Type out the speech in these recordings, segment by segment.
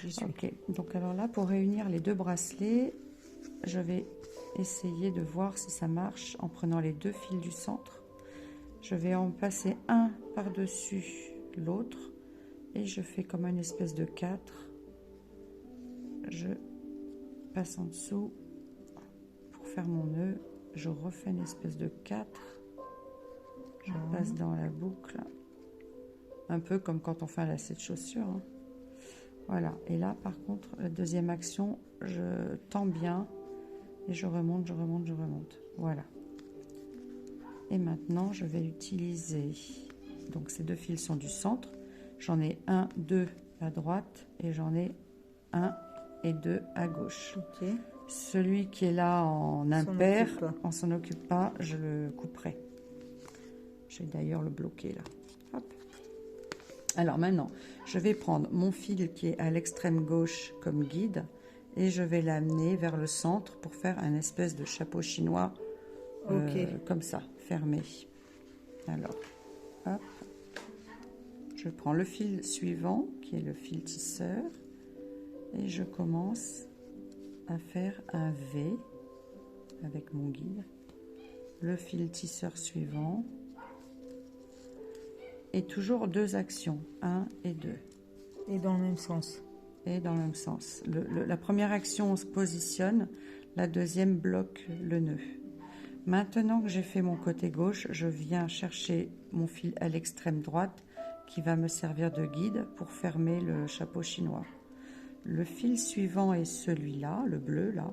je les suis. Ok, donc alors là, pour réunir les deux bracelets, je vais essayer de voir si ça marche en prenant les deux fils du centre. Je vais en passer un par-dessus l'autre et je fais comme une espèce de 4. Je passe en dessous pour faire mon nœud. Je refais une espèce de 4. Je passe dans la boucle. Un peu comme quand on fait un lacet de chaussure. Hein. Voilà. Et là, par contre, la deuxième action, je tends bien et je remonte, je remonte, je remonte. Voilà. Et maintenant, je vais utiliser... Donc, ces deux fils sont du centre. J'en ai 1, 2 à droite et j'en ai 1 et 2 à gauche. Ok. Celui qui est là en impair, on s'en occupe pas, je le couperai. Je vais d'ailleurs le bloquer là. Hop. Alors maintenant, je vais prendre mon fil qui est à l'extrême gauche comme guide et je vais l'amener vers le centre pour faire un espèce de chapeau chinois comme ça, fermé. Alors, hop. Je prends le fil suivant qui est le fil tisseur et je commence à faire un V avec mon guide. Le fil tisseur suivant. Et toujours deux actions, 1 et 2. Et dans le même sens. Et dans le même sens. La première action, on se positionne. La deuxième bloque le nœud. Maintenant que j'ai fait mon côté gauche, je viens chercher mon fil à l'extrême droite qui va me servir de guide pour fermer le chapeau chinois. Le fil suivant est celui-là, le bleu là.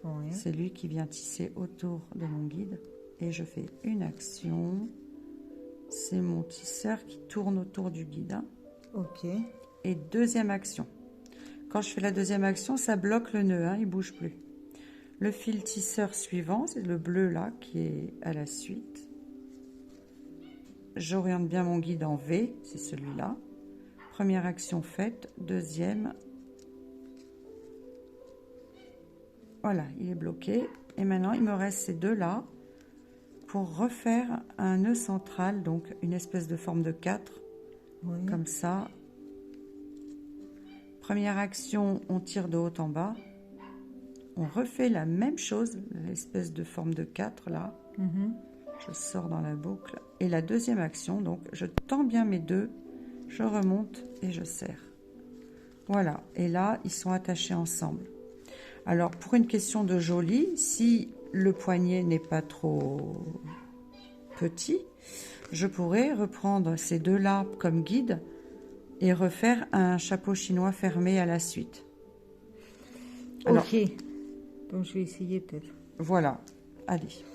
Oui. C'est lui qui vient tisser autour de mon guide. Et je fais une action... C'est mon tisseur qui tourne autour du guide. Hein. Ok. Et deuxième action. Quand je fais la deuxième action, ça bloque le nœud, hein, il ne bouge plus. Le fil tisseur suivant, c'est le bleu là qui est à la suite. J'oriente bien mon guide en V, c'est celui-là. Première action faite, deuxième. Voilà, il est bloqué. Et maintenant, il me reste ces deux là. Pour refaire un nœud central, donc une espèce de forme de 4, oui. Comme ça. Première action, on tire de haut en bas. On refait la même chose, l'espèce de forme de 4 là. Je sors dans la boucle. Et la deuxième action, donc je tends bien mes deux, je remonte et je serre. Voilà, et là, ils sont attachés ensemble. Alors, pour une question de joli, si le poignet n'est pas trop petit, je pourrais reprendre ces deux-là comme guide et refaire un chapeau chinois fermé à la suite. Alors, ok, donc je vais essayer peut-être. Voilà, allez.